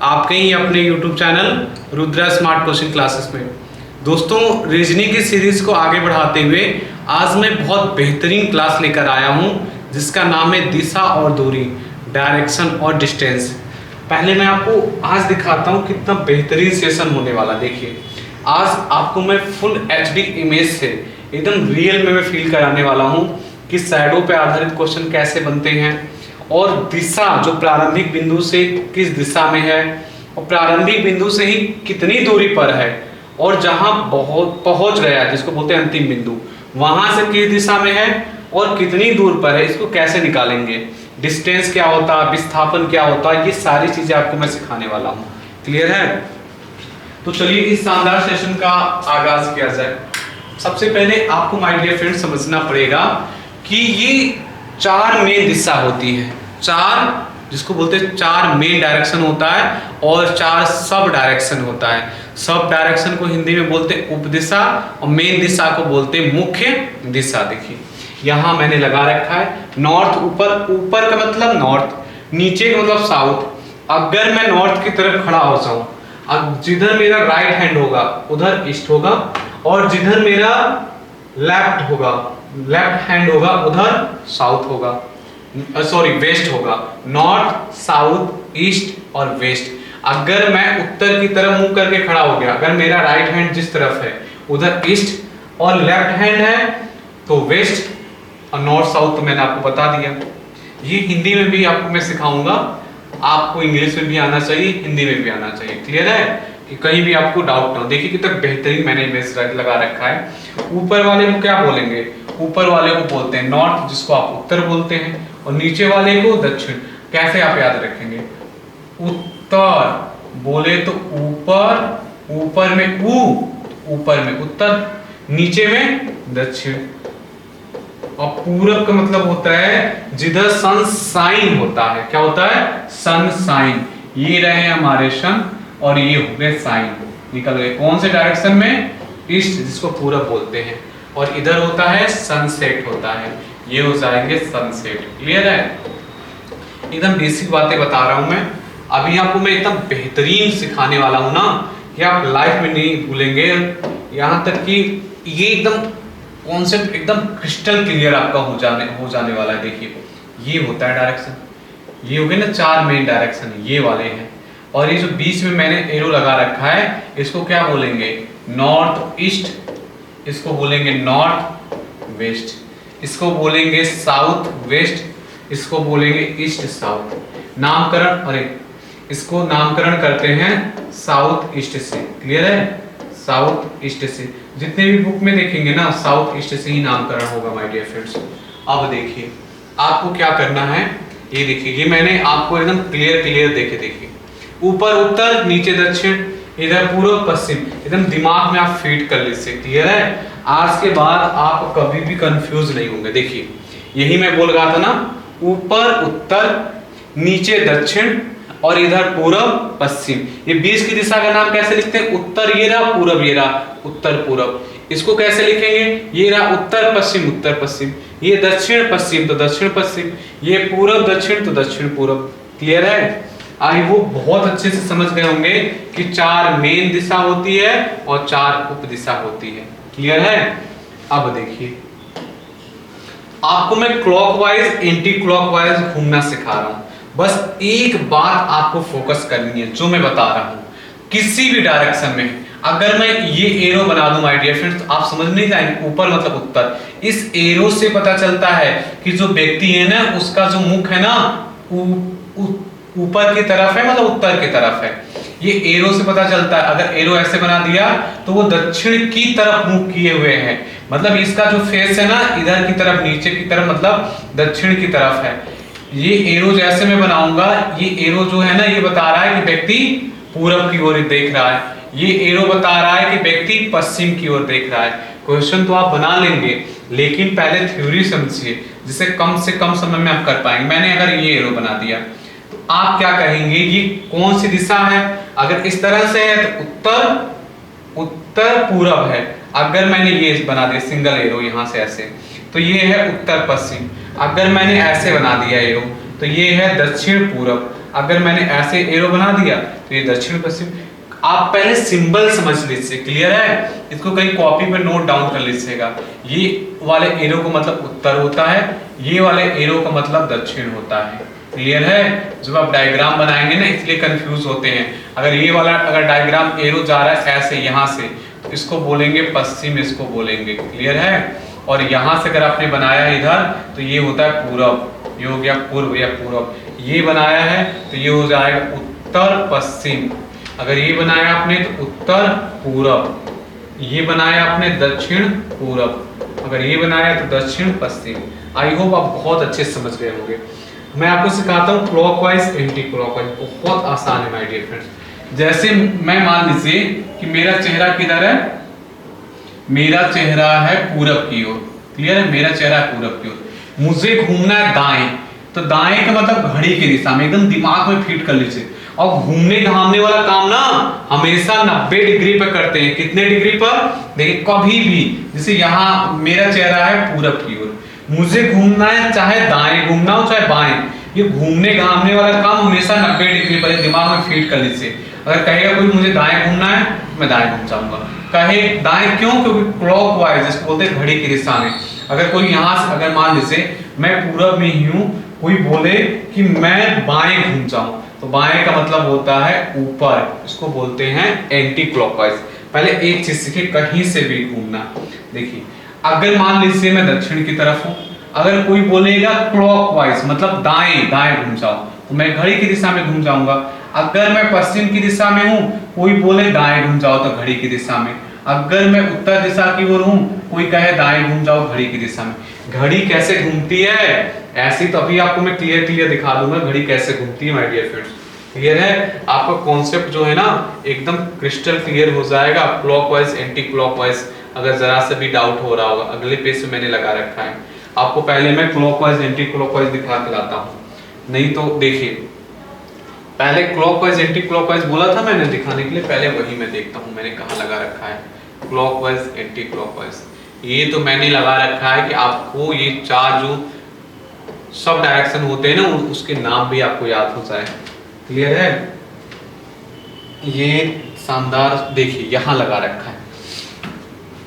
आपके ही अपने YouTube channel Rudra smart coaching classes में। दोस्तों, रीजनिंग की सीरीज को आगे बढ़ाते हुए आज मैं बहुत बेहतरीन क्लास लेकर आया हूं जिसका नाम है दिशा और दूरी, डायरेक्शन और डिस्टेंस। पहले मैं आपको आज दिखाता हूं कितना बेहतरीन सेशन होने वाला। देखिए, आज आपको मैं फुल HD इमेज से एकदम रियल में मैं फील कराने वाला हूं कि शैडो पे आधारित क्वेश्चन कैसे बनते हैं और दिशा जो प्रारंभिक बिंदु से किस दिशा में है और प्रारंभिक बिंदु से ही कितनी दूरी पर है और जहां बहुत पहुंच गया है जिसको बोलते हैं अंतिम बिंदु, वहां से किस दिशा में है और कितनी दूर पर है, इसको कैसे निकालेंगे, डिस्टेंस क्या होता है, विस्थापन क्या होता है, ये सारी चीजें आपको मैं सिखाने वाला हूँ। क्लियर है? तो चलिए इस शानदार सेशन का आगाज किया जाए। सबसे पहले आपको माय डियर फ्रेंड समझना पड़ेगा कि ये चार मेन दिशा होती है, चार जिसको बोलते हैं चार मेन डायरेक्शन होता है और चार सब डायरेक्शन होता है। सब डायरेक्शन को हिंदी में बोलते हैं उपदिशा और मेन दिशा को बोलते हैं मुख्य दिशा। देखिए यहाँ मैंने लगा रखा है नॉर्थ, ऊपर, ऊपर का मतलब नॉर्थ, नीचे का मतलब साउथ। अगर मैं नॉर्थ की तरफ खड़ा हो जाऊं, अब जिधर मेरा राइट हैंड होगा उधर ईस्ट होगा और जिधर मेरा लेफ्ट होगा, लेफ्ट हैंड होगा उधर साउथ होगा, सॉरी वेस्ट होगा। नॉर्थ, साउथ, ईस्ट और वेस्ट। अगर मैं उत्तर की तरफ मुंह करके खड़ा हो गया, अगर मेरा राइट हैंड जिस तरफ है उधर ईस्ट और लेफ्ट हैंड है तो वेस्ट और नॉर्थ साउथ तो मैंने आपको बता दिया। ये हिंदी में भी आपको मैं सिखाऊंगा, आपको इंग्लिश में भी आना चाहिए, हिंदी में भी आना चाहिए। क्लियर है कि कहीं भी आपको डाउट ना हो। देखिए कितना बेहतरीन मैंने इमेज लगा रखा है। ऊपर वाले को क्या बोलेंगे? ऊपर वाले को बोलते हैं नॉर्थ, जिसको आप उत्तर बोलते हैं, और नीचे वाले को दक्षिण। कैसे आप याद रखेंगे? उत्तर बोले तो ऊपर, ऊपर में ऊपर में उत्तर, नीचे में दक्षिण। और पूरब का मतलब होता है जिधर सन साइन होता है। क्या होता है? Sun sign. ये रहे हमारे सन और ये हो गए साइन, निकल गए कौन से डायरेक्शन में? ईस्ट, जिसको पूरब बोलते हैं। और इधर होता है सनसेट होता है, ये हो जाएंगे सनसेट। क्लियर है? एकदम बेसिक बातें बता रहा हूं मैं। अभी आपको मैं एकदम बेहतरीन सिखाने वाला हूं ना कि आप लाइफ में नहीं भूलेंगे। यहां तक कि ये एकदम कॉन्सेप्ट एकदम क्रिस्टल क्लियर आपका हो जाने वाला है। देखिए ये होता है डायरेक्शन, ये हो गए ना चार मेन डायरेक्शन, ये वाले हैं। और ये जो बीच में मैंने एरो लगा रखा है इसको क्या बोलेंगे? नॉर्थ ईस्ट, इसको बोलेंगे नॉर्थ वेस्ट, इसको बोलेंगे साउथ वेस्ट, इसको बोलेंगे ईस्ट साउथ। नामकरण, अरे इसको नामकरण करते हैं साउथ ईस्ट से। क्लियर है? साउथ ईस्ट से जितने भी बुक में देखेंगे ना साउथ ईस्ट से ही नामकरण होगा माय डियर फ्रेंड्स। अब देखिए आपको क्या करना है, ये देखिए ये मैंने आपको एकदम क्लियर देखे। देखिए ऊपर उत्तर, नीचे दक्षिण, इधर पूर्व पश्चिम, एकदम दिमाग में आप फीड कर लीजिए। क्लियर है? आज के बाद आप कभी भी कंफ्यूज नहीं होंगे। देखिए यही मैं बोल रहा था ना, ऊपर उत्तर, नीचे दक्षिण और इधर पूर्व पश्चिम। ये बीच की दिशा का नाम कैसे लिखते हैं? उत्तर ये रहा, पूर्व ये रहा, उत्तर पूर्व। इसको कैसे लिखेंगे? ये रहा उत्तर पश्चिम, उत्तर पश्चिम। ये दक्षिण पश्चिम तो दक्षिण पश्चिम, ये पूर्व दक्षिण तो दक्षिण पूर्व। क्लियर है? आई वो बहुत अच्छे से समझ गए होंगे कि चार मेन दिशा होती है और चार उप दिशा होती है। क्लियर है? अब देखिए आपको मैं क्लॉकवाइज एंटी क्लॉकवाइज घूमना सिखा रहा हूं। बस एक बात आपको फोकस करनी है जो मैं बता रहा हूं, किसी भी डायरेक्शन में अगर मैं ये एरो बना दूं माय डियर फ्रेंड्स, आप समझ नहीं जाएंगे। ऊपर मतलब उत्तर, इस एरो से पता चलता है कि जो व्यक्ति है ना उसका जो मुख है ना ऊपर की तरफ है, मतलब उत्तर की तरफ है। ये एरो से पता चलता है। अगर एरो ऐसे बना दिया तो वो दक्षिण की तरफ मुख किए हुए हैं, मतलब इसका जो फेस है ना इधर की तरफ, नीचे की तरफ मतलब दक्षिण की तरफ है। ये एरो जैसे मैं बनाऊंगा, ये एरो जो है ना ये बता रहा है कि व्यक्ति पूरब की ओर देख रहा है, ये एरो बता रहा है कि व्यक्ति पश्चिम की ओर देख रहा है। क्वेश्चन तो आप बना लेंगे लेकिन पहले थ्योरी समझिए जिससे कम से कम समय में आप कर पाएंगे। मैंने अगर ये एरो बना दिया तो आप क्या कहेंगे? ये कौन सी दिशा है? अगर इस तरह से है तो उत्तर, उत्तर पूरब है। अगर मैंने ये बना दिया सिंगल एरो यहां से ऐसे तो ये है उत्तर पश्चिम। अगर मैंने ऐसे बना दिया एरो तो ये है दक्षिण पूरब। अगर मैंने ऐसे एरो बना दिया तो ये दक्षिण पश्चिम। आप पहले सिंबल समझ लीजिए, क्लियर है? इसको कहीं कॉपी पे नोट डाउन कर लीजिएगा। ये वाले एरो का मतलब उत्तर होता है, ये वाले एरो का मतलब दक्षिण होता है। क्लियर है? जब आप डायग्राम बनाएंगे ना इसलिए कंफ्यूज होते हैं। अगर ये वाला अगर डायग्राम एरो जा रहा है ऐसे यहाँ से, तो इसको बोलेंगे पश्चिम, इसको बोलेंगे। क्लियर है? और यहाँ से अगर आपने बनाया है इधर तो ये होता है पूरब, ये हो गया पूर्व या पूरब। ये बनाया है तो ये हो जाएगा उत्तर पश्चिम। अगर ये बनाया आपने तो उत्तर पूरब, ये बनाया आपने दक्षिण पूरब, अगर ये बनाया तो दक्षिण पश्चिम। आई होप आप बहुत अच्छे समझ गए होंगे। मैं आपको सिखाता हूँ क्लॉकवाइज एंटी क्लॉकवाइज, बहुत आसान है माय डियर फ्रेंड्स। जैसे मैं मान लीजिए कि मेरा चेहरा किधर है, मेरा चेहरा है पूरब की ओर। क्लियर है? मेरा चेहरा है पूरब की ओर, मुझे घूमना है दाएं, तो दाएं का मतलब घड़ी की दिशा में, एकदम दिमाग में फिट कर लीजिए। और घूमने घामने वाला काम ना हमेशा 90 डिग्री पर करते हैं। कितने डिग्री पर? देखिए कभी भी, जैसे यहाँ मेरा चेहरा है पूरब की ओर, मुझे घूमना है, चाहे दाएं घूमना हो चाहे बाएं, ये घूमने घामने वाला काम हमेशा 90 डिग्री पर दिमाग में फीड कर लीजिए। अगर कहेगा कोई मुझे दाएं घूमना है, मैं दाएं घूम जाऊंगा। कहे दाएं क्यों? क्योंकि क्लॉकवाइज, इसको बोलते हैं घड़ी की दिशा में। अगर कोई यहाँ से, अगर मान लीजिए मैं पूरब में ही हूँ, कोई बोले कि मैं बाएं घूम जाऊं, तो बाएं का मतलब होता है ऊपर, इसको बोलते हैं एंटी क्लॉकवाइज। पहले एक चीज सीखिए, कहीं से भी घूमना। देखिए अगर मान लीजिए मैं दक्षिण की तरफ हूं, अगर कोई बोलेगा क्लॉकवाइज मतलब दाएं दाएं घूम जाओ, तो मैं घड़ी की दिशा में घूम जाऊंगा। अगर मैं पश्चिम की दिशा में हूं, कोई बोले दाएं घूम जाओ तो घड़ी की दिशा में। अगर मैं उत्तर दिशा की ओर हूं, कोई कहे दाएं घूम जाओ घड़ी की दिशा में। घड़ी कैसे घूमती है ऐसी तो अभी आपको मैं क्लियर दिखा दूंगा घड़ी कैसे घूमती है माय डियर फ्रेंड्स। क्लियर है? आपका कॉन्सेप्ट जो है ना एकदम क्रिस्टल क्लियर हो जाएगा। क्लॉकवाइज एंटी क्लॉकवाइज अगर जरा से भी डाउट हो रहा होगा, अगले पेज पे मैंने लगा रखा है। आपको पहले मैं क्लॉकवाइज एंटी क्लॉकवाइज दिखा के लाता हूँ, नहीं तो देखिए पहले क्लॉकवाइज एंटी क्लॉकवाइज बोला था मैंने दिखाने के लिए, पहले वही मैं देखता हूँ मैंने कहाँ लगा रखा है क्लॉकवाइज एंटी क्लॉकवाइज। ये तो मैंने लगा रखा है कि आपको ये चार जो सब डायरेक्शन होते हैं ना उसके नाम भी आपको याद हो जाए। क्लियर है? ये शानदार देखिए यहाँ लगा रखा है।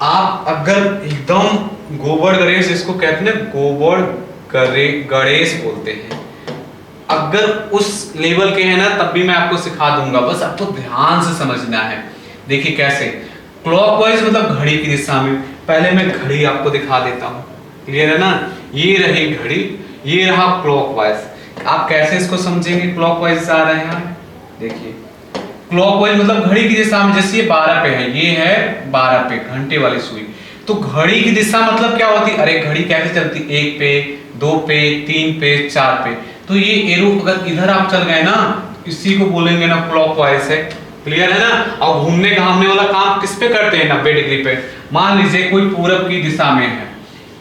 आप अगर एकदम गोबर गणेश, इसको कहते हैं गोबर गणेश बोलते हैं, अगर उस लेवल के हैं ना तब भी मैं आपको सिखा दूंगा, बस आपको ध्यान से समझना है। देखिए कैसे क्लॉकवाइज मतलब घड़ी की दिशा में। पहले मैं घड़ी आपको दिखा देता हूँ। क्लियर है ना? ये रही घड़ी, ये रहा क्लॉकवाइज। आप कैसे इसको समझेंगे क्लॉकवाइज आ रहे हैं? देखिए क्लॉकवाइज मतलब घड़ी की दिशा में, जैसे ये 12 पे है, ये है 12 पे घंटे वाली सुई, तो घड़ी की दिशा मतलब क्या होती है? अरे घड़ी कैसे चलती? 1 पे, 2 पे, 3 पे, 4 पे। तो ये एरो अगर इधर आप चल गए ना, इसी को बोलेंगे ना क्लॉकवाइज है। क्लियर है ना? और घूमने घामने वाला काम किस पे करते हैं? 90 डिग्री पे। मान लीजिए कोई पूरब की दिशा में है,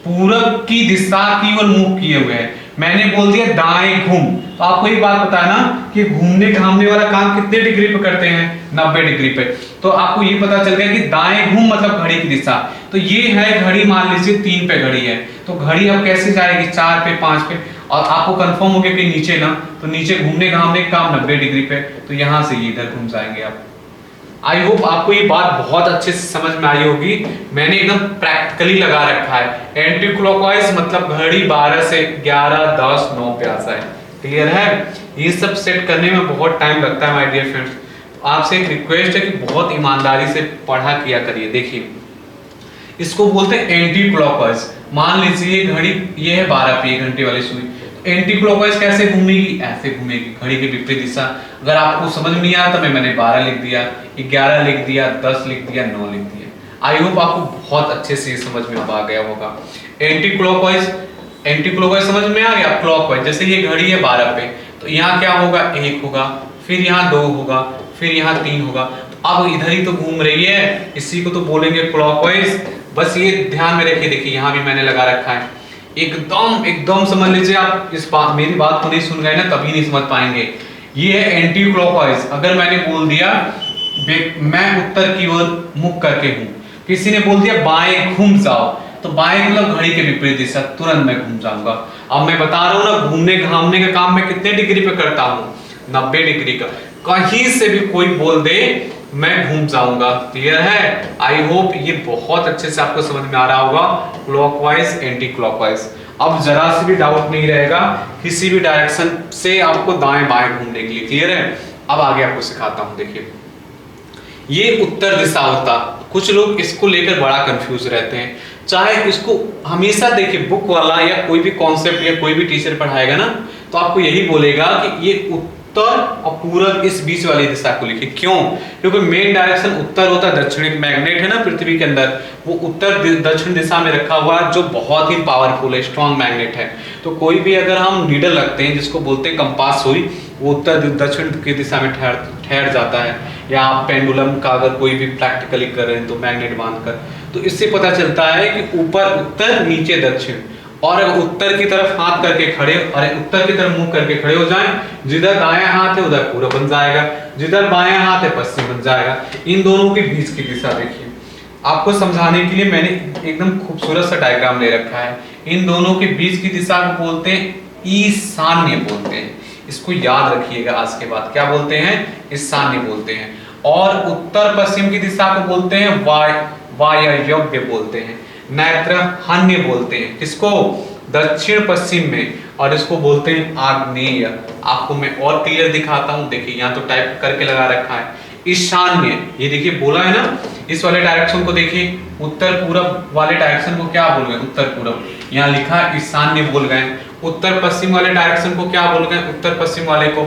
पूरब की दिशा की ओर मुंह किए हुए है, मैंने बोल दिया दाएं घूम, तो आपको ये बात पता है ना कि घूमने घामने वाला काम कितने डिग्री पे करते हैं? 90 डिग्री पे। तो आपको ये पता चल गया कि दाएं घूम मतलब घड़ी की दिशा। तो ये है घड़ी, मान लीजिए 3 पे घड़ी है, तो घड़ी अब कैसे जाएगी? 4 पे, 5 पे, और आपको कंफर्म हो गया कि नीचे ना, तो नीचे घूमने घामने का काम 90 डिग्री पे, तो यहां से ये इधर घूम जाएंगे आप। आई होप आपको ये बात बहुत अच्छे से समझ में आई होगी। मैंने एकदम प्रैक्टिकली लगा रखा है। एंटी क्लॉकवाइज मतलब घड़ी 12 से 11, 10, 9 पे आता है। क्लियर है? ये सब सेट करने में बहुत टाइम लगता है माय डियर फ्रेंड्स। आपसे एक रिक्वेस्ट है कि बहुत ईमानदारी से पढ़ा किया करिए। देखिए इसको बोलते हैं एंटी क्लॉकवाइज। मान लीजिए घड़ी ये है 12 पे, 1 घंटे वाली सुई, एंटी क्लॉकवाइज कैसे घूमेगी? ऐसे घूमेगी, घड़ी की विपरीत दिशा। अगर आपको समझ नहीं आया तो मैंने 12 लिख दिया, 11 लिख दिया, 10 लिख दिया, 9 लिख दिया। आई होप आपको बहुत अच्छे से समझ में आ गया होगा। एंटी क्लॉकवाइज समझ में आ गया। क्लॉकवाइज जैसे ये घड़ी है 12 पे, तो यहाँ क्या होगा? 1 होगा, फिर यहाँ 2 होगा, फिर यहाँ 3 होगा, तो अब इधर ही तो घूम रही है, इसी को तो बोलेंगे क्लॉकवाइज। बस ये ध्यान में रखिए। देखिए यहाँ भी मैंने लगा रखा है, एकदम समझ लीजिए। आप इस बात मेरी बात को नहीं सुन गए ना तभी नहीं समझ पाएंगे। ये है एंटी क्लॉकवाइज। अगर मैंने बोल दिया मैं उत्तर की ओर मुख करके हूं, किसी ने बोल दिया बाएं घूम जाओ, तो बाएं मतलब घड़ी के विपरीत दिशा, तुरंत मैं घूम जाऊंगा। अब मैं बता रहा हूं ना घूमने घामने का काम मैं कितने डिग्री पे करता हूं? 90 डिग्री का, कहीं से भी कोई बोल दे मैं घूम जाऊंगा। क्लियर है? आई होप ये बहुत अच्छे से आपको समझ में आ रहा होगा, क्लॉकवाइज एंटी क्लॉकवाइज। अब जरा से भी डाउट नहीं रहेगा किसी भी डायरेक्शन से आपको दाएं बाएं घूमने के लिए। क्लियर है? अब आगे आपको सिखाता हूं। देखिए ये उत्तर दिशा होता, कुछ लोग इसको लेकर बड़ा कंफ्यूज रहते हैं। चाहे इसको हमेशा देखिए बुक वाला या कोई भी कॉन्सेप्ट या कोई भी टीचर पढ़ाएगा ना, तो आपको यही बोलेगा कि ये उत्तर और पूरब इस बीच वाली दिशा को लिखिए। क्यों? क्योंकि मेन डायरेक्शन उत्तर होता है, दक्षिण एक मैग्नेट है ना पृथ्वी के अंदर, वो उत्तर दक्षिण दिशा में रखा हुआ है, जो बहुत ही पावरफुल है, स्ट्रॉन्ग मैग्नेट है। तो कोई भी अगर हम नीडल रखते हैं जिसको बोलते हैं कंपास सुई, वो उत्तर दक्षिण की दिशा में ठहर जाता है। या आप पेंडुलम का अगर कोई भी प्रैक्टिकली कर रहे हैं तो मैग्नेट बांधकर, तो इससे पता चलता है कि ऊपर उत्तर नीचे दक्षिण। और अगर उत्तर की तरफ हाथ करके खड़े, अरे उत्तर की तरफ मुंह करके खड़े हो जाएं, जिधर दायां हाथ है उधर पूरब बन जाएगा, जिधर बायां हाथ है पश्चिम बन जाएगा। इन दोनों के बीच की दिशा देखिए, आपको समझाने के लिए मैंने एकदम खूबसूरत सा डायग्राम ले रखा है। इन दोनों के बीच की दिशा को बोलते हैं ईशान्य बोलते हैं। इसको याद रखिएगा आज के बाद, क्या बोलते हैं? ईशान्य बोलते हैं। और उत्तर पश्चिम की दिशा को बोलते हैं वायव्य बोलते हैं, नैत्रहन्य बोलते हैं। किसको? दक्षिण पश्चिम में। और इसको बोलते हैं आग्नेय। आपको मैं और क्लियर दिखाता हूं, देखिए यहाँ तो टाइप करके लगा रखा है ईशान्य। ये देखिए बोला है ना, इस वाले डायरेक्शन को देखिए, उत्तर पूरब वाले डायरेक्शन को क्या बोल गए? उत्तर पूरब। यहाँ लिखा है ईशान्य बोल गए। उत्तर पश्चिम वाले डायरेक्शन को क्या बोल गए? उत्तर पश्चिम वाले को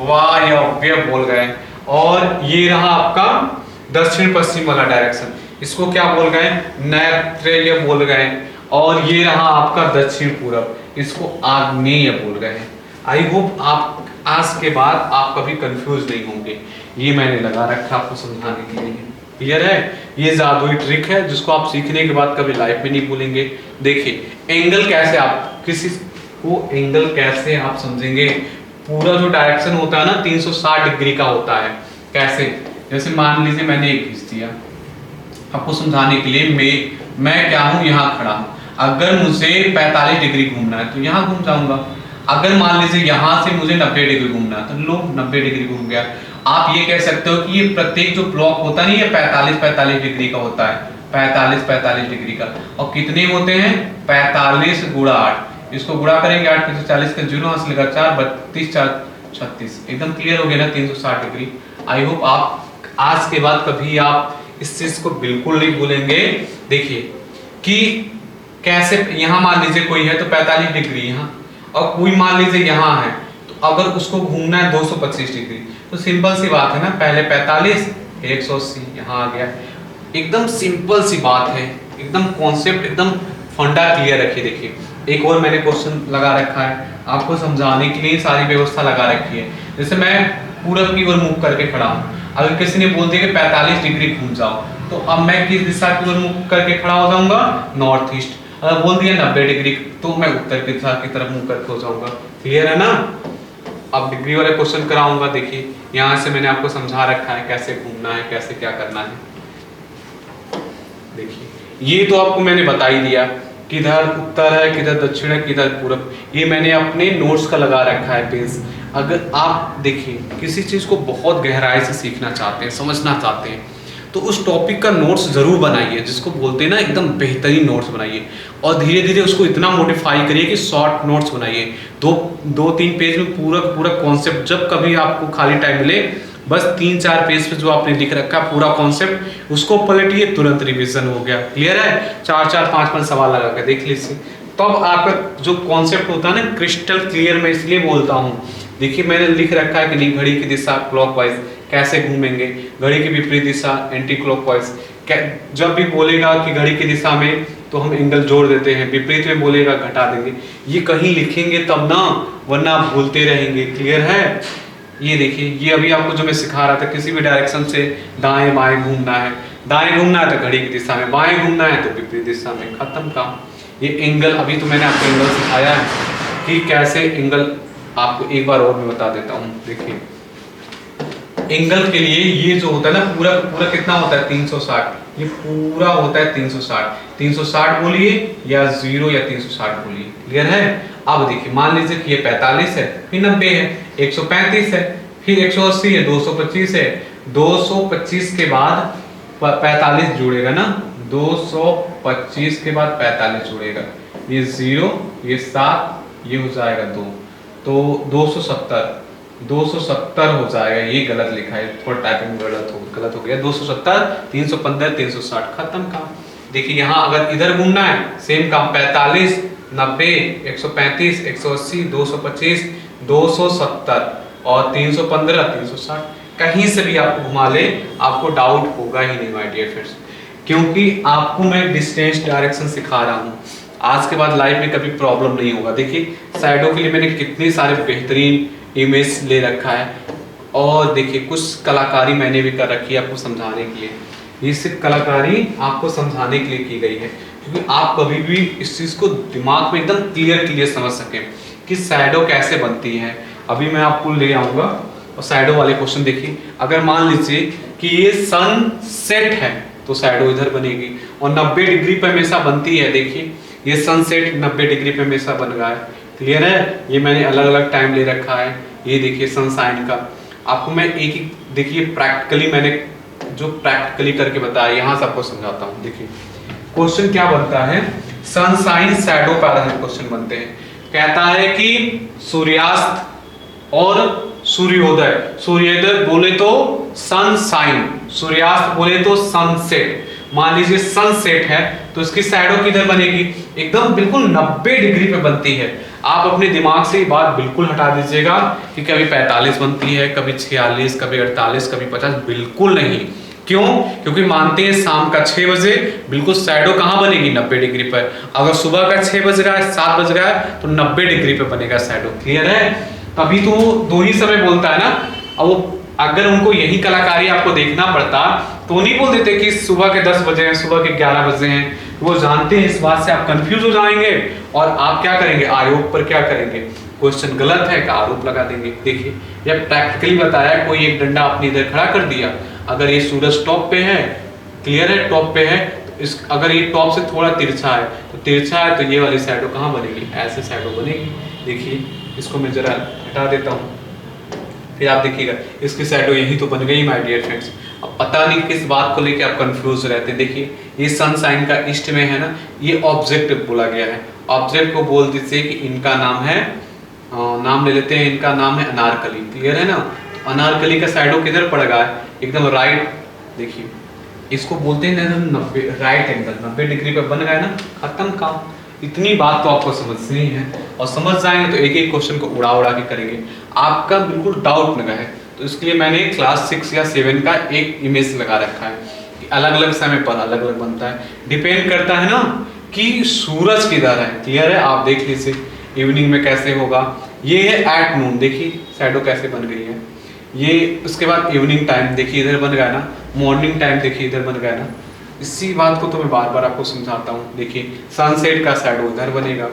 वायव्य बोल गए। और ये रहा आपका दक्षिण पश्चिम वाला डायरेक्शन, इसको क्या बोल गए? नैत्रेय बोल गए। और ये रहा आपका दक्षिण पूरब, इसको आग्नेय बोल गए। आई होप आप आज के बाद आप कभी कंफ्यूज नहीं होंगे। ये मैंने लगा रखा आपको समझाने के लिए। क्लियर है? ये जादुई ट्रिक है जिसको आप सीखने के बाद कभी लाइफ में नहीं भूलेंगे। देखिए एंगल कैसे, आप किसी को एंगल कैसे आप समझेंगे? पूरा जो डायरेक्शन होता है ना 360 डिग्री का होता है। कैसे? जैसे मान लीजिए मैंने एक खींच दिया आपको समझाने के लिए, मैं क्या हूं? यहाँ खड़ा हूं। अगर मुझे 45 डिग्री घूमना है तो यहाँ घूम जाऊंगा। अगर मान लीजिए यहाँ से मुझे 90 डिग्री घूमना है तो लो 90 डिग्री घूम गया। आप ये कह सकते हो कि ये प्रत्येक जो ब्लॉक होता है ना, ये 45 डिग्री का होता है, 45 डिग्री का। और कितने होते हैं? 45 गुणा 8। इसको गुणा करेंगे 8 पे 40 का 0 हाथ लगा 4, 32 4 36। एकदम क्लियर हो गया ना 360 डिग्री। आई होप आप आज के बाद कभी आप इस चीज को बिल्कुल नहीं भूलेंगे। देखिए कि कैसे, यहाँ मान लीजिए कोई है तो 45 डिग्री यहाँ, और कोई मान लीजिए यहाँ है तो अगर उसको घूमना है 225 डिग्री, तो सिंपल सी बात है ना, पहले 45 फिर 180 यहाँ आ गया। एकदम सिंपल सी बात है, एकदम कॉन्सेप्ट एकदम फंडा क्लियर रखिए। देखिए एक और मैंने क्वेश्चन लगा रखा है आपको समझाने के लिए, सारी व्यवस्था लगा रखी है। जैसे मैं पूरब की ओर मुख करके खड़ा हूँ, अगर किसी ने बोल दिया कि 45 डिग्री घूम जाओ, तो अब मैं किस दिशा की ओर मुख करके खड़ा हो जाऊंगा? North east. अगर बोल दिया 90 डिग्री तो मैं उत्तर की दिशा की तरफ मुंह करके हो जाऊंगा। क्लियर है ना? अब डिग्री वाले क्वेश्चन कराऊंगा। देखिए यहाँ से मैंने आपको समझा रखा है कैसे घूमना है, कैसे क्या करना है। देखिए ये तो आपको मैंने बता ही दिया, किधर उत्तर है, किधर दक्षिण है, किधर पूरब। ये मैंने अपने नोट्स का लगा रखा है पेज। अगर आप देखिए किसी चीज को बहुत गहराई से सीखना चाहते हैं, समझना चाहते हैं, तो उस टॉपिक का नोट्स जरूर बनाइए, जिसको बोलते हैं ना एकदम बेहतरीन नोट्स बनाइए। और धीरे धीरे उसको इतना मॉडिफाई करिए कि शॉर्ट नोट्स बनाइए, 2-3 पेज में पूरा पूरा कॉन्सेप्ट। जब कभी आपको खाली टाइम मिले, बस 3-4 पेज पे जो आपने लिख रखा पूरा कॉन्सेप्ट उसको पलटिए, तुरंत रिवीजन हो गया। क्लियर है? 4-4 5-5 सवाल लगा कर देख लीजिए, तब आपका जो कॉन्सेप्ट होता है ना क्रिस्टल क्लियर। मैं इसलिए बोलता हूँ, देखिए मैंने लिख रखा है कि नहीं, घड़ी की दिशा क्लॉकवाइज कैसे घूमेंगे, घड़ी की विपरीत दिशा एंटी क्लॉकवाइज। जब भी बोलेगा कि घड़ी की दिशा में तो हम एंगल जोड़ देते हैं, विपरीत में बोलेगा घटा देंगे। ये कहीं लिखेंगे तब ना, वरना आप भूलते रहेंगे। क्लियर है? ये देखिए ये अभी आपको जो मैं सिखा रहा था, किसी भी डायरेक्शन से दाएं बाएं घूमना है, दाएं घूमना है तो घड़ी की दिशा में, बाएं घूमना है तो विपरीत दिशा में, खत्म काम। ये एंगल अभी तो मैंने आपको एंगल सिखाया है कि कैसे एंगल, आपको एक बार और मैं बता देता हूँ। देखिए एंगल के लिए ये जो होता है ना, पूरा पूरा कितना होता है? 360। ये पूरा होता है 360। 360 बोलिए या 0 या 360 बोलिए। क्लियर है? अब देखिए मान लीजिए कि ये 45 है, फिर 90 है, 135 है, फिर 180 है, 225 है, 225 के बाद 45 जुड़ेगा ना, 225 के बाद 45 जुड़ेगा, ये 0, ये 7, ये हो जाएगा 2, तो 270 हो जाएगा। ये गलत लिखा है, थोड़ा टाइपिंग गलत हो गया। 270, 315, 360, खत्म काम। देखिए यहाँ अगर इधर घूमना है सेम काम, 45, 90, 135, 180, 225, 270 और 315, 360, कहीं से भी आपको घुमा ले आपको डाउट होगा ही नहीं माय डियर फ्रेंड्स, क्योंकि आपको मैं डिस्टेंस डायरेक्शन सिखा रहा हूँ। आज के बाद लाइफ में कभी प्रॉब्लम नहीं होगा। देखिए साइडों के लिए मैंने कितने सारे बेहतरीन इमेज ले रखा है, और देखिए कुछ कलाकारी मैंने भी कर रखी है आपको समझाने के लिए। ये सिर्फ कलाकारी आपको समझाने के लिए की गई है, क्योंकि आप कभी भी इस चीज़ को दिमाग में एकदम क्लियर समझ सकें कि शैडो कैसे बनती है। अभी मैं आपको ले आऊँगा और शैडो वाले क्वेश्चन देखिए। अगर मान लीजिए कि ये सन सेट है तो शैडो इधर बनेगी, और 90 डिग्री पर हमेशा बनती है। देखिए ये सनसेट 90 डिग्री पे हमेशा बन रहा है, क्लियर है। ये मैंने अलग अलग टाइम ले रखा है। ये देखिए सनसाइन का, आपको मैं एक एक देखिए प्रैक्टिकली मैंने जो प्रैक्टिकली करके बताया यहाँ से आपको समझाता हूँ। देखिए क्वेश्चन क्या बनता है, सनसाइन शैडो पे आधारित क्वेश्चन बनते हैं। कहता है कि सूर्यास्त और सूर्योदय, सूर्योदय बोले तो सनसाइन, सूर्यास्त बोले तो सनसेट। मान लीजिए सनसेट है तो इसकी शैडो किधर बनेगी, एकदम बिल्कुल 90 डिग्री पे बनती है। आप अपने दिमाग से ये बात बिल्कुल हटा दीजिएगा कि कभी 45 बनती है, कभी 46, कभी 48, कभी 50, बिल्कुल नहीं। क्यों? क्योंकि मानते हैं शाम का 6 बजे बिल्कुल शैडो कहाँ बनेगी, 90 डिग्री पर। अगर सुबह का 6 बज रहा है, 7 बज रहा है तो 90 डिग्री पे बनेगा शैडो, क्लियर है। तभी तो दो ही समय बोलता है ना। अब वो अगर उनको यही कलाकारी आपको देखना पड़ता तो नहीं बोल देते कि सुबह के 10 बजे हैं, सुबह के 11 बजे हैं। वो जानते हैं, इस बात से आप कंफ्यूज हो जाएंगे और आप क्या करेंगे, आयोग पर क्या करेंगे, क्वेश्चन गलत है का आरोप लगा देंगे। देखिए यह प्रैक्टिकली बताया, कोई एक डंडा आपने इधर खड़ा कर दिया, अगर ये सूरज टॉप पे है, क्लियर है, टॉप पे है, तो इस अगर ये टॉप से थोड़ा तिरछा है तो तिरछा है तो ये वाली शैडो कहाँ बनेगी, ऐसे शैडो बनेगी। देखिए इसको मैं जरा हटा देता हूँ, फिर आप देखिएगा इसकी शैडो यही तो बन गई माय डियर फ्रेंड्स। अब पता नहीं किस बात को लेके आप कंफ्यूज रहते हैं। देखिए ये सनसाइन का ईस्ट में है ना, ये ऑब्जेक्ट बोला गया है। ऑब्जेक्ट को बोल दीजिए कि इनका नाम है, नाम ले लेते हैं, इनका नाम है अनारकली, क्लियर है ना। तो अनारकली का शैडो किधर पड़ गया है, एकदम राइट। देखिए इसको बोलते हैं 90 राइट एंगल, 90 डिग्री पे बन गया ना, खत्म काम। इतनी बात तो आपको समझनी है, और समझ जाएंगे तो एक एक क्वेश्चन को उड़ा उड़ा के करेंगे, आपका बिल्कुल डाउट न रहे। तो इसके लिए मैंने क्लास 6 या 7 का एक इमेज लगा रखा है कि अलग अलग समय पर अलग अलग बनता है। डिपेंड करता है ना कि सूरज किधर है, क्लियर है। आप देख लीजिए इवनिंग में कैसे होगा, ये है एट नून, देखिए शैडो कैसे बन गई है। ये उसके बाद इवनिंग टाइम देखिए इधर बन गया ना, मॉर्निंग टाइम देखिए इधर बन गया ना। इसी बात को तो मैं बार बार आपको समझाता हूँ। देखिए सनसेट का शैडो इधर बनेगा,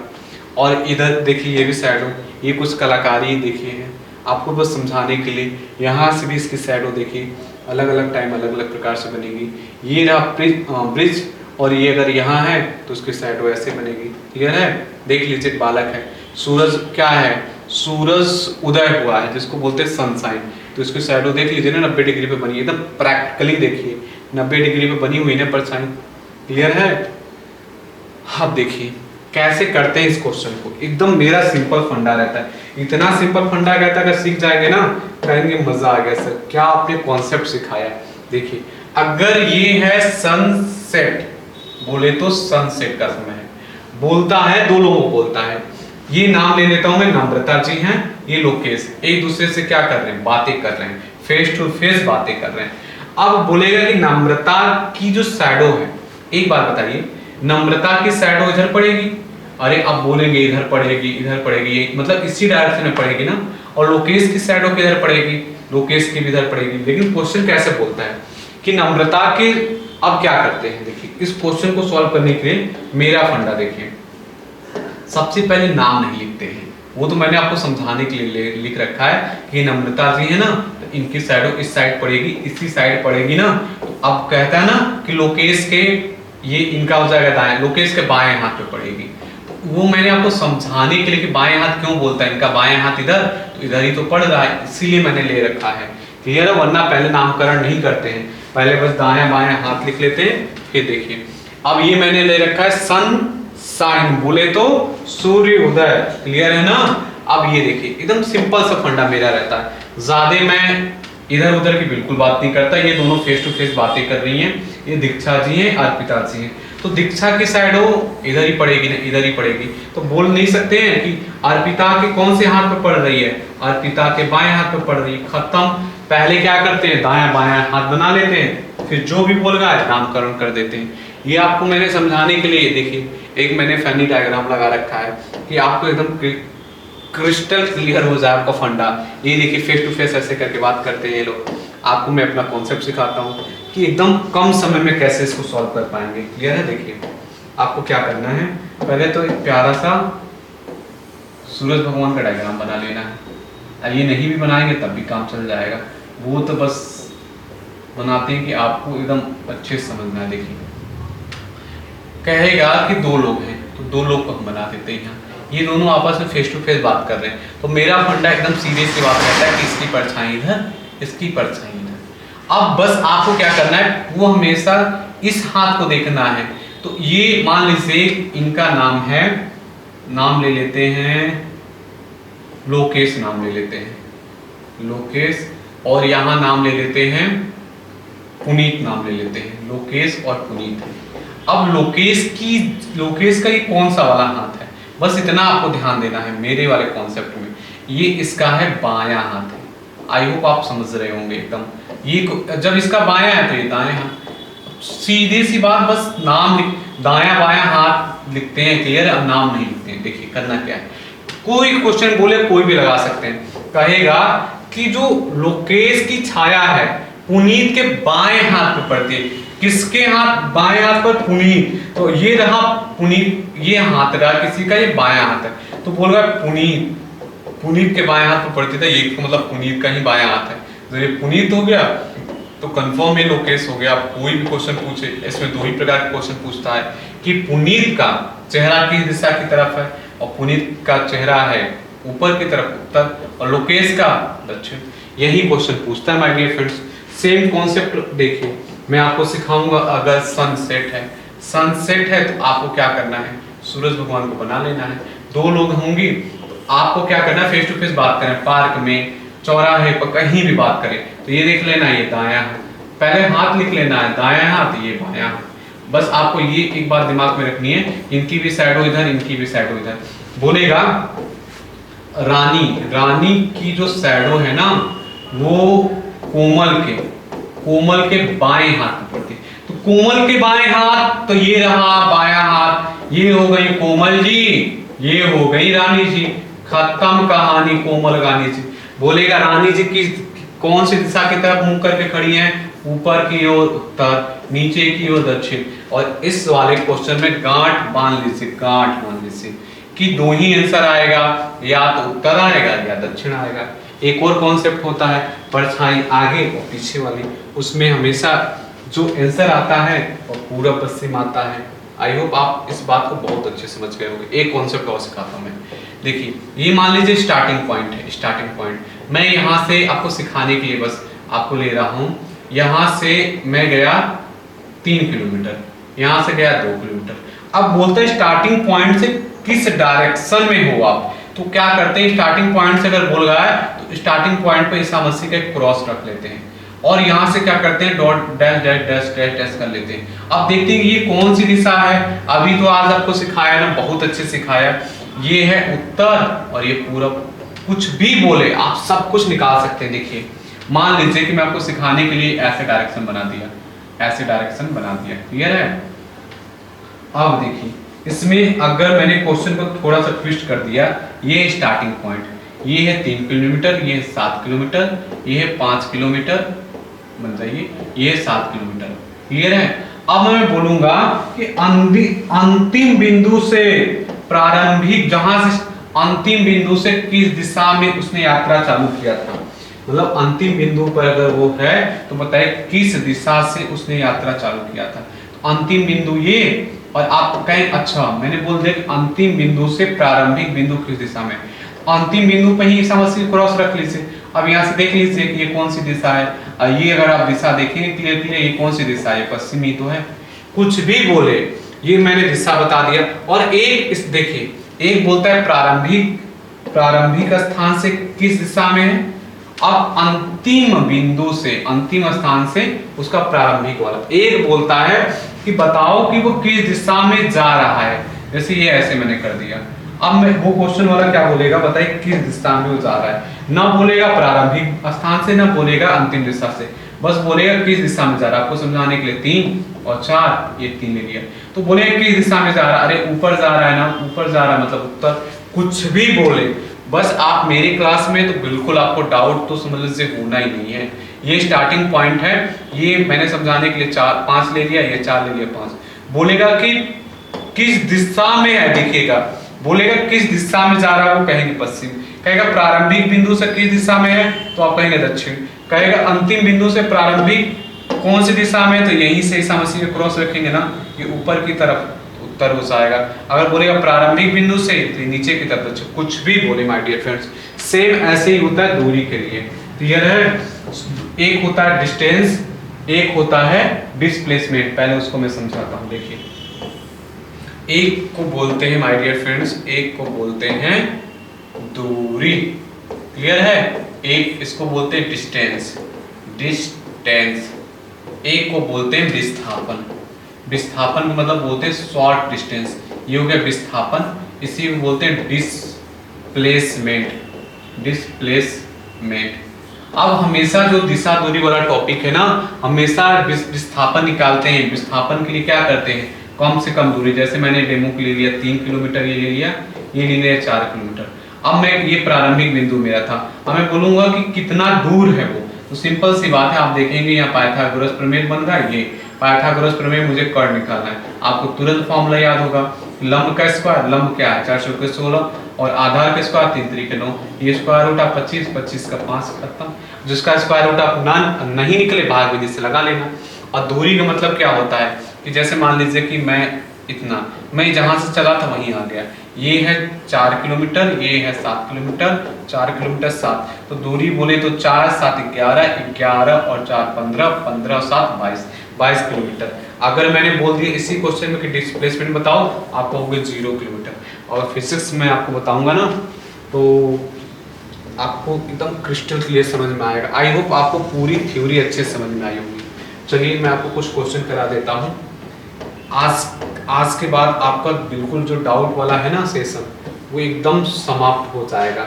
और इधर देखिए ये भी शैडो, ये कुछ कलाकारी देखिए है आपको बस समझाने के लिए। यहाँ से भी इसकी शैडो देखिए अलग अलग टाइम अलग अलग प्रकार से बनेगी। ये रहा ब्रिज, और ये अगर यहाँ है तो उसकी शैडो ऐसे बनेगी, क्लियर है। देख लीजिए बालक है, सूरज क्या है, सूरज उदय हुआ है जिसको बोलते हैं सनसाइन, तो इसकी शैडो देख लीजिए ना 90 डिग्री पे बनी है, एकदम प्रैक्टिकली देखिए 90 डिग्री पे बनी हुई है परछाई, क्लियर है। अब देखिए कैसे करते हैं इस क्वेश्चन को, एकदम मेरा सिंपल फंडा रहता है, इतना सिंपल फंडा रहता है, अगर सीख जाएंगे ना कहेंगे मजा आ गया सर, क्या आपने कॉन्सेप्ट सिखाया। देखिए अगर ये है सनसेट, बोले तो सनसेट का समय है, बोलता है दो लोगों को बोलता है। ये नाम ले लेता हूं मैं, नम्रता जी हैं, ये लोकेश, एक दूसरे से क्या कर रहे हैं, बातें कर रहे हैं, फेस टू फेस बातें कर रहे हैं। अब बोलेगा कि नम्रता की जो शैडो है, एक बात बताइए, नम्रता की शैडो इधर पड़ेगी, अरे अब बोलेंगे इधर पड़ेगी इधर पड़ेगी, मतलब इसी डायरेक्शन में पड़ेगी ना। और लोकेश की शैडो किधर पड़ेगी, लोकेश की भी इधर पड़ेगी। लेकिन क्वेश्चन कैसे बोलता है कि नम्रता के, अब क्या करते हैं देखिए, इस क्वेश्चन को सॉल्व करने के लिए मेरा फंडा देखिए, सबसे पहले नाम नहीं लिखते हैं, वो तो मैंने आपको समझाने के लिए लिख रखा है कि नम्रता जी है ना, तो इनकी शैडो इस साइड पड़ेगी, इसी साइड पड़ेगी ना। तो अब कहता है ना कि लोकेश के, ये इनका हो जाएगा दाएं, लोकेश के बाएं हाथ पे पड़ेगी। तो वो मैंने आपको समझाने के लिए कि बाएं हाथ क्यों बोलता है, इनका बाएं हाथ इधर, तो इधर ही तो पढ़ रहा है, इसीलिए मैंने ले रखा है। क्लियर है? वरना पहले नामकरण नहीं करते हैं, पहले बस दायां बायां हाथ लिख लेते हैं। फिर देखिए अब ये मैंने ले रखा है सन साइन, बोले तो सूर्य उदय। क्लियर है ना? अब ये देखिए एकदम सिंपल सा फंडा मेरा रहता है, ज्यादा मैं इधर उधर की बिल्कुल बात नहीं करता। ये दोनों फेस टू फेस बातें कर रही हैं, ये दीक्षा जी हैं, अर्पिता जी हैं। तो दीक्षा की साइड हो इधर ही पड़ेगी ना, इधर ही पड़ेगी, तो बोल नहीं सकते हैं कि अर्पिता के कौन से हाथ पे पड़ रही है, अर्पिता के बाएं हाथ पे पड़ रही है। खत्म। पहले क्या करते हैं, दायां बायां हाथ बना लेते हैं, फिर जो भी बोल रहा है नामकरण कर देते हैं। ये आपको मैंने समझाने के लिए देखिए एक मैंने फनी डायग्राम लगा रखा है कि आपको एकदम क्रिस्टल क्लियर हो जाए आपका फंडा। ये देखिए फेस टू फेस ऐसे करके बात करते हैं ये लोग। आपको मैं अपना कॉन्सेप्ट सिखाता हूँ कि एकदम कम समय में कैसे इसको सॉल्व कर पाएंगे। क्लियर है? देखिए आपको क्या करना है, पहले तो एक प्यारा सा सूरज भगवान का डायग्राम बना लेना है। अब ये नहीं भी बनाएंगे तब भी काम चल जाएगा, वो तो बस बनाते हैं कि आपको एकदम अच्छे से समझना है। देखिए कहेगा कि दो लोग हैं, तो दो लोग को हम बना देते हैं। यहाँ ये दोनों आपस में फेस टू फेस बात कर रहे हैं, तो मेरा फंडा एकदम सीरियस सी बात रहता है कि इसकी परछाई इधर, इसकी परछाई इधर। अब बस आपको क्या करना है, वो हमेशा इस हाथ को देखना है। तो ये मान लीजिए इनका नाम है, नाम ले लेते हैं लोकेश, नाम ले लेते हैं लोकेश, और यहां नाम ले लेते हैं पुनीत, नाम ले लेते हैं लोकेश और पुनीत। अब लोकेश का ये कौन सा वाला हाथ है, बस इतना आपको ध्यान देना है मेरे वाले कॉन्सेप्ट में। ये इसका है बायां हाथ है। आई होप आप समझ रहे होंगे एकदम। ये जब इसका बायां है तो ये दायां हाथ। सीधी सी बात, बस नाम दायां बायां हाथ लिखते हैं। क्लियर? अब नाम नहीं लिखते हैं। देखिए करना क्या है, कोई क्वेश्चन बोले कोई भी लगा सकते हैं। कहेगा कि जो लोकेश की छाया है पुनीत के बाएं हाथ पे पड़ती है। किसके हाथ? बाएं हाथ पर पुनीत। तो ये रहा पुनीत, ये हाथ रहा किसी का, ये बायां हाथ है। तो बोल रहा है पुनीत के बाएं हाथ पर पड़ती था, ये मतलब पुनीत का ही बायां हाथ है। तो ये पुनीत हो गया तो कंफर्म ये लोकेश हो गया। आप कोई भी क्वेश्चन पूछे, इसमें दो ही प्रकार के क्वेश्चन पूछता है कि पुनीत का चेहरा किस दिशा की तरफ है, और पुनीत का चेहरा है ऊपर की तरफ उत्तर, और लोकेश का दक्षिण। यही क्वेश्चन पूछता है my dear friends. Same concept देखिए मैं आपको सिखाऊंगा। अगर सनसेट है तो आपको क्या करना है, सूरज भगवान को बना लेना है। दो लोग होंगे तो आपको क्या करना है, फेस टू फेस बात करें, पार्क में, चौराहे पर, कहीं भी बात करें। तो ये देख लेना ये दायां है, पहले हाथ लिख लेना है दायां हाथ, ये बायां हाथ। बस आपको ये एक बात दिमाग में रखनी है, इनकी भी साइड हो इधर, इनकी भी साइड हो इधर। बोलेगा रानी की जो शैडो है ना वो कोमल के बाएं हाथ में पड़ती है। तो कोमल के बाएं हाथ, तो ये रहा बायां हाथ, ये हो गई कोमल जी, ये हो गई रानी जी। खत्म कहानी। कोमल रानी जी। बोलेगा रानी जी की कौन सी दिशा की तरफ मुंह करके खड़ी हैं, ऊपर की ओर उत्तर, नीचे की ओर दक्षिण। और इस वाले क्वेश्चन में गांठ मान लीजिए कि दो ही आंसर आएगा, या तो उत्तर आएगा या दक्षिण आएगा। एक और कॉन्सेप्ट होता है परछाई आगे और पीछे वाली, उसमें हमेशा जो आंसर आता है और पूरा पश्चिम आता है। आई होप आप इस बात को बहुत अच्छे समझ गए होंगे। एक कॉन्सेप्ट और सिखाता हूं मैं। देखिए ये मान लीजिए स्टार्टिंग पॉइंट है, स्टार्टिंग पॉइंट मैं यहाँ से आपको सिखाने के लिए बस आपको ले रहा हूँ। यहाँ से मैं गया 3 किलोमीटर, यहाँ से गया 2 किलोमीटर। अब बोलते हैं स्टार्टिंग पॉइंट से किस डायरेक्शन में हो आप, तो क्या करते हैं, स्टार्टिंग पॉइंट से अगर बोल रहा है तो स्टार्टिंग पॉइंट पे ईसा मसीह का एक क्रॉस रख लेते हैं, और यहाँ से क्या करते हैं dot dash dash dash dash dash कर लेते हैं। अब देखते हैं कि ये कौन सी दिशा है। अभी तो आज आपको सिखाया ना, बहुत अच्छे सिखाया। ये है उत्तर, और ये पूरा, कुछ भी बोले आप सब कुछ निकाल सकते हैं। देखिए मान लीजिए कि मैं आपको सिखाने के लिए ऐसे डायरेक्शन बना दिया, ऐसे डायरेक्शन बना दिया। क्लियर है? अब देखिए इसमें अगर मैंने क्वेश्चन को थोड़ा सा ट्विस्ट कर दिया, ये स्टार्टिंग पॉइंट, ये है 3 किलोमीटर, ये 7 किलोमीटर, ये है 5 किलोमीटर, बन जाइए ये 7 किलोमीटर। क्लियर है? अब मैं बोलूंगा कि अंतिम बिंदु से प्रारंभिक, जहां से अंतिम बिंदु से किस दिशा में उसने यात्रा चालू किया था, मतलब अंतिम बिंदु पर अगर वो है तो बताइए किस दिशा से उसने यात्रा चालू किया था। तो अंतिम बिंदु ये, और आप कहें अच्छा मैंने बोल दिया कि अंतिम बिंदु से प्रारंभिक बिंदु किस दिशा में। अंतिम बिंदु पे ही समस्या क्रॉस रख लीजिए। अब यहाँ से देख लीजिए कि ये कौन सी दिशा है, ये अगर आप दिशा देखेंगे क्लियर क्लियर, ये कौन सी दिशा है, पश्चिमी तो है। कुछ भी बोले, ये मैंने दिशा बता दिया। और एक इस देखिए, एक बोलता है प्रारंभिक स्थान से किस दिशा में है, अब अंतिम बिंदु से, अंतिम स्थान से उसका प्रारंभिक वाला। एक बोलता है कि बताओ कि वो किस दिशा में जा रहा है, जैसे ये ऐसे मैंने कर दिया। अब मैं वो क्वेश्चन वाला क्या बोलेगा, बताइए किस दिशा में वो जा रहा है। ना बोलेगा प्रारंभिक स्थान से, ना बोलेगा अंतिम दिशा से, बस बोलेगा किस दिशा में जा रहा है। आपको समझाने के लिए 3 और 4, ये 3 ले लिया। तो बोलेगा किस दिशा में जा रहा है, अरे ऊपर जा रहा है ना, ऊपर जा रहा है मतलब उत्तर। कुछ भी बोले, बस आप मेरी क्लास में तो बिल्कुल आपको डाउट तो समझ लीजिए होना ही नहीं है। ये स्टार्टिंग पॉइंट है, ये मैंने समझाने के लिए 5 ले लिया, ये 4 ले लिया, 5। बोलेगा कि किस दिशा में है, देखिएगा बोलेगा किस दिशा में जा रहा है, वो कहेंगे पश्चिम। कहेगा प्रारंभिक बिंदु से किस दिशा में है, तो आप कहेंगे दक्षिण। कहेगा अंतिम बिंदु से प्रारंभिक कौन सी दिशा में, तो यहीं से समस्या क्रॉस रखेंगे ना, ये ऊपर की तरफ उत्तर हो जाएगा। अगर बोलेगा प्रारंभिक बिंदु से, तो नीचे की तरफ दक्षिण। कुछ भी बोले माय डियर फ्रेंड्स, सेम ऐसे ही होता है दूरी के लिए। क्लियर है? एक होता है डिस्टेंस, एक होता है डिस्प्लेसमेंट। पहले उसको मैं समझाता हूं। देखिए, एक को बोलते हैं माय डियर फ्रेंड्स, एक को बोलते हैं दूरी। क्लियर है? एक इसको बोलते हैं डिस्टेंस, एक को बोलते हैं विस्थापन। विस्थापन का मतलब बोलते हैं शॉर्ट डिस्टेंस, ये हो गया विस्थापन। इसी को बोलते हैं डिस्प्लेसमेंट। अब हमेशा जो दिशा दूरी वाला टॉपिक है ना, हमेशा विस्थापन निकालते हैं। विस्थापन के लिए क्या करते हैं, कम से कम दूरी। जैसे मैंने डेमो के लिए लिया 3 किलोमीटर, ये ले लिया, ये ले लिया 4 किलोमीटर। अब मैं, ये प्रारंभिक बिंदु मेरा था, अब मैं बोलूंगा कि कितना दूर है वो, तो सिंपल सी बात है, आप देखेंगे यहाँ पाइथागोरस प्रमेय बन रहा है। ये पाइथागोरस प्रमेय मुझे कर निकालना है, आपको तुरंत फॉर्मूला याद होगा। लंब का स्क्वायर, लंब क्या है 4 के 16, और आधार का स्क्वायर 3 3 के 9, ये स्क्वायर रूट 25, 25 का 5 खत्म। जिसका स्क्वायर रूट आप नहीं निकले, भाग विधि से लगा लेना। और दूरी का मतलब क्या होता है कि जैसे मान लीजिए कि मैं जहां से चला था वहीं आ गया, ये है 4 किलोमीटर, ये है 7 किलोमीटर, 4 किलोमीटर 7, तो दूरी बोले तो 4 7 11, 11 और 4 15, 15 और 7 22 किलोमीटर। अगर मैंने बोल दिया इसी क्वेश्चन में कि डिस्प्लेसमेंट बताओ, आप कहोगे 0 किलोमीटर। और फिजिक्स में आपको बताऊंगा ना, तो आपको एकदम क्रिस्टल क्लियर समझ में आएगा। आई होप आपको पूरी थ्योरी अच्छे से समझ में आई होगी। चलिए मैं आपको कुछ क्वेश्चन करा देता हूँ। आज के बाद आपका बिल्कुल जो डाउट वाला है ना सेशन, वो एकदम समाप्त हो जाएगा।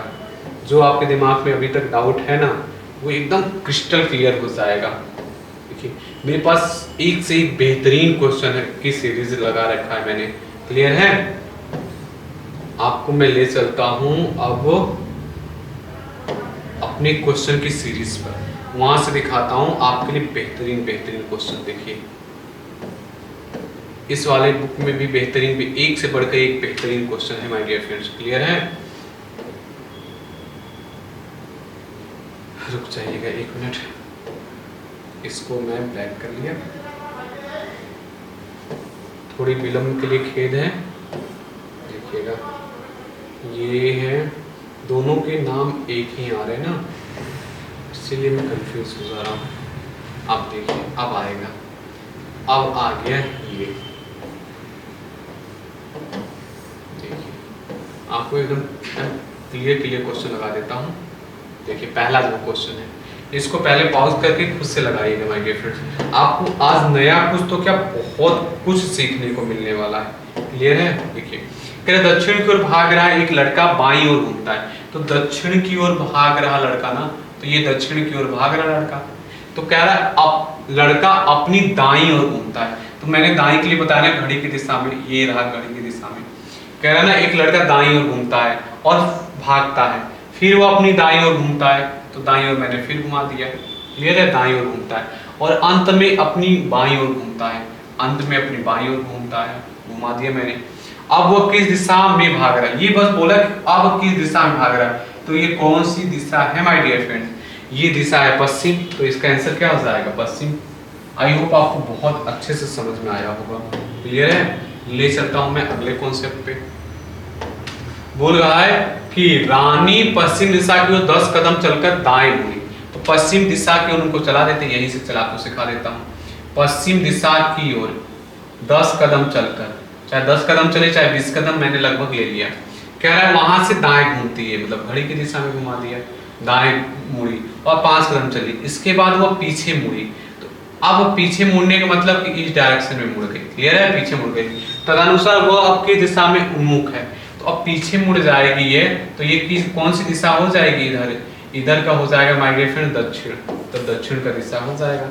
जो आपके दिमाग में अभी तक डाउट है ना, वो एकदम क्रिस्टल क्लियर हो जाएगा। देखिए, मेरे पास एक से एक बेहतरीन क्वेश्चन है की सीरीज लगा रखा है मैंने। क्लियर है? आपको मैं ले चलता हूँ अब अपने क्वेश्चन की सीरीज पर, वहां से दिखाता हूँ आपके लिए बेहतरीन क्वेश्चन। देखिए, इस वाले बुक में भी बेहतरीन, भी एक से बढ़कर एक बेहतरीन क्वेश्चन है माय डियर फ्रेंड्स। क्लियर है? रुक जाइएगा 1 मिनट, इसको मैं ब्लैक कर लिया, थोड़ी विलंब के लिए खेद है। देखिएगा, ये है, दोनों के नाम एक ही आ रहे हैं ना, इसीलिए मैं कंफ्यूज हो जा रहा हूँ। आप देखिए, अब आएगा, अब आ गया ये। देखिए, आपको एकदम क्लियर क्वेश्चन लगा देता हूँ। देखिए, पहला जो क्वेश्चन है, इसको पहले पॉज करके खुद से लगाइएगा माय डियर फ्रेंड्स। आपको आज नया कुछ तो क्या बहुत कुछ सीखने को मिलने वाला है। क्लियर है? देखिए, दक्षिण की ओर भाग रहा है एक लड़का, बाईं ओर घूमता है। तो दक्षिण की ओर भाग रहा लड़का ना, तो ये दक्षिण की ओर भाग रहा लड़का, तो कह रहा है अब लड़का अपनी दाईं ओर घूमता है। तो मैंने दाईं के लिए बताया घड़ी की दिशा में, ये रहा घड़ी की दिशा में। कह रहा है ना, एक लड़का दाईं ओर घूमता है और भागता है, फिर वो अपनी दाईं ओर घूमता है, तो दाईं ओर मैंने फिर घुमा दिया। क्लियर है? दाईं ओर घूमता है और अंत में अपनी बाईं ओर घूमता है, अंत में अपनी बाईं ओर घूमता है, घुमा दिया मैंने। अब वो किस दिशा में भाग रहा है, ये बस बोला कि अब किस दिशा में भाग रहा है, तो ये कौन सी दिशा है माय डियर फ्रेंड्स? ये दिशा है पश्चिम, तो इसका आंसर क्या हो जाएगा? पश्चिम। आई होप आपको बहुत अच्छे से समझ में आया होगा। क्लियर है? ले चलता हूं मैं अगले कॉन्सेप्ट पे। बोल रहा है कि कि रानी पश्चिम दिशा की ओर 10 कदम चलकर दाएं मुड़ी। तो पश्चिम दिशा की ओर उनको चला देते हैं, यहीं से चला आपको सिखा देता हूँ। पश्चिम दिशा की ओर 10 कदम चलकर, चाहे 10 कदम चले चाहे 20 कदम, मैंने लगभग ले लिया। कह रहा है वहां से दाएं घूमती है, मतलब घड़ी की दिशा में घुमा दिया, दाएं मुड़ी और 5 कदम चली। इसके बाद वो पीछे मुड़ी। तो अब पीछे मुड़ने का मतलब कि इस डायरेक्शन में मुड़ गई। क्लियर है, पीछे मुड़ गई, तदनुसार वो आपकी दिशा में उन्मुख है। तो अब पीछे मुड़ जाएगी ये, तो ये कौन सी दिशा हो जाएगी? इधर, इधर का हो जाएगा माय डियर फ्रेंड दक्षिण। तो दक्षिण का दिशा हो जाएगा।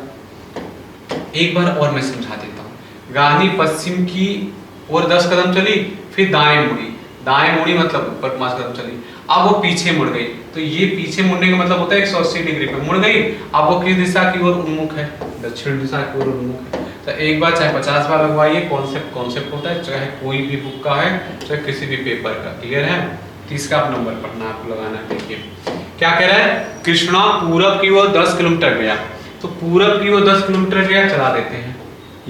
एक बार और मैं समझा देता हूँ। रानी पश्चिम की ओर 10 कदम चली, फिर दाएं मुड़ी, दाएं मुड़ी मतलब ऊपर 5 कदम चली। अब वो पीछे मुड़ गई। तो ये पीछे मुड़ने का मतलब होता है 180 डिग्री पे मुड़ गई। अब वो किस दिशा की ओर उन्मुख है? दक्षिण दिशा की ओर उन्मुख है। तो एक बार चाहे 50 बार लगवाइए, कॉन्सेप्ट होता है, चाहे कोई भी बुक का है, चाहे किसी भी पेपर का। क्लियर है? 30 का आप नंबर पढ़ना, आपको लगाना। देखिए क्या कह रहा है, कृष्णा पूरब की ओर 10 किलोमीटर गया। तो पूरब की ओर 10 किलोमीटर गया, चला देते हैं।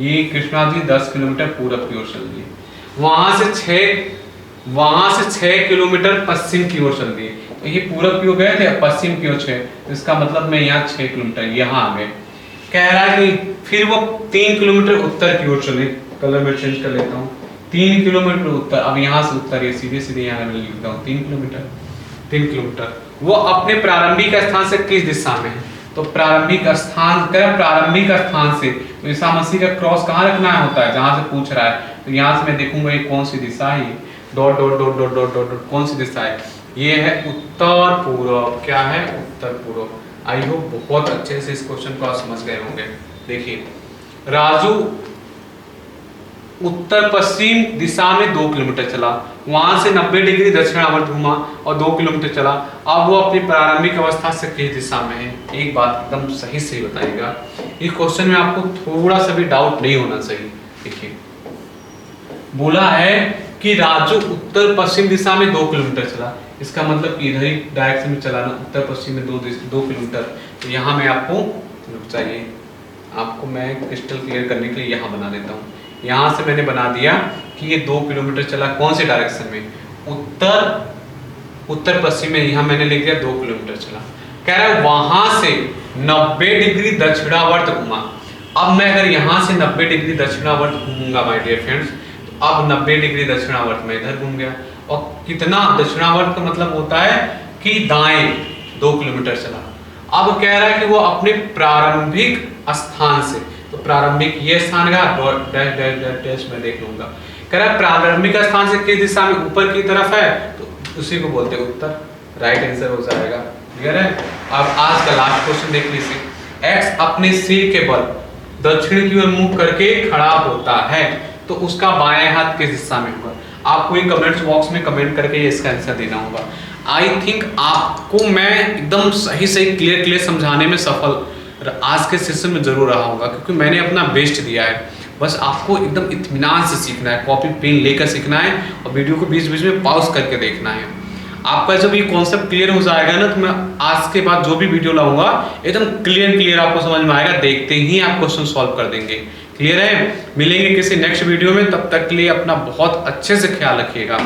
ये कृष्णा जी 10 किलोमीटर पूरब की ओर चल दिए। वहां से 6 किलोमीटर पश्चिम की ओर चल दिए। तो ये पूरब की ओर गए थे, पश्चिम की ओर 6, तो इसका मतलब मैं यहाँ 6 किलोमीटर यहाँ आ गए। कह रहा है कि फिर वो 3 किलोमीटर उत्तर की ओर चले। कलर में चेंज कर लेता हूँ, 3 किलोमीटर उत्तर। अब यहाँ से उत्तर, ये सीधे सीधे यहाँ मैं लिखता हूँ 3 किलोमीटर। वो अपने प्रारंभिक स्थान से किस दिशा में है? तो प्रारंभिक स्थान से तो ईसा मसीह का क्रॉस कहाँ रखना होता है? जहां से पूछ रहा है, तो यहाँ से मैं देखूंगा ये कौन सी दिशा है, dot dot dot dot dot dot, कौन सी दिशा है? ये है उत्तर पूर्व। क्या है? उत्तर पूर्व। आई होप बहुत अच्छे से इस क्वेश्चन को आप समझ गए होंगे। देखिए राजू उत्तर पश्चिम दिशा में 2 किलोमीटर चला, वहां से 90 डिग्री दक्षिणावर्त घुमा और 2 किलोमीटर चला। अब वो अपनी प्रारंभिक अवस्था से किस दिशा में है? एक बात एकदम सही से बताएगा। इस क्वेश्चन में आपको थोड़ा सा भी डाउट नहीं होना चाहिए। देखिए बोला है कि राजू उत्तर पश्चिम दिशा में 2 किलोमीटर चला, इसका मतलब इधर ही डायरेक्शन में चलाना, उत्तर पश्चिम में 2 किलोमीटर। तो यहाँ मैं आपको रुक चाहिए, आपको मैं क्रिस्टल क्लियर करने के लिए यहाँ बना देता हूँ। यहाँ से मैंने बना दिया कि ये 2 किलोमीटर चला, कौन से डायरेक्शन में? उत्तर पश्चिम में। यहाँ मैंने लिख दिया 2 किलोमीटर चला। कह रहा है वहां से 90 डिग्री दक्षिणावर्त घुमा। अब मैं अगर यहाँ से 90 डिग्री दक्षिणावर्त घूमूंगा माय डियर फ्रेंड्स, तो अब 90 डिग्री दक्षिणावर्त में इधर घूम गया। और कितना दक्षिणावर्त का मतलब होता है कि दाएं 2 किलोमीटर चला। अब कह रहा है कि वो अपने प्रारंभिक स्थान से, तो प्रारंभिक ये स्थान का डैश डैश डैश डैश मैं देख लूंगा। कह रहा है प्रारंभिक स्थान से किस दिशा में? ऊपर की तरफ है, तो उसी को बोलते हैं उत्तर। राइट आंसर हो जाएगा। क्लियर है? अब आज का लास्ट क्वेश्चन देख लीजिए। एक्स अपने सिर के बल दक्षिण की ओर मुंह करके खड़ा होता है, तो उसका बाएं हाथ किस दिशा में होगा? आपको ये कमेंट्स बॉक्स में कमेंट करके ये इसका आंसर देना होगा। आई थिंक आपको मैं एकदम सही क्लियर समझाने में सफल आज के सेशन में जरूर रहा होगा, क्योंकि मैंने अपना बेस्ट दिया है। बस आपको एकदम इत्मीनान से सीखना है, कॉपी पेन लेकर सीखना है और वीडियो को बीच बीच में पॉज करके देखना है। आपका जब ये कॉन्सेप्ट क्लियर हो जाएगा ना, तो मैं आज के बाद जो भी वीडियो लाऊंगा एकदम क्लियर आपको समझ में आएगा। देखते ही आप क्वेश्चन सॉल्व कर देंगे। क्लियर है? मिलेंगे किसी नेक्स्ट वीडियो में, तब तक के लिए अपना बहुत अच्छे से ख्याल रखिएगा।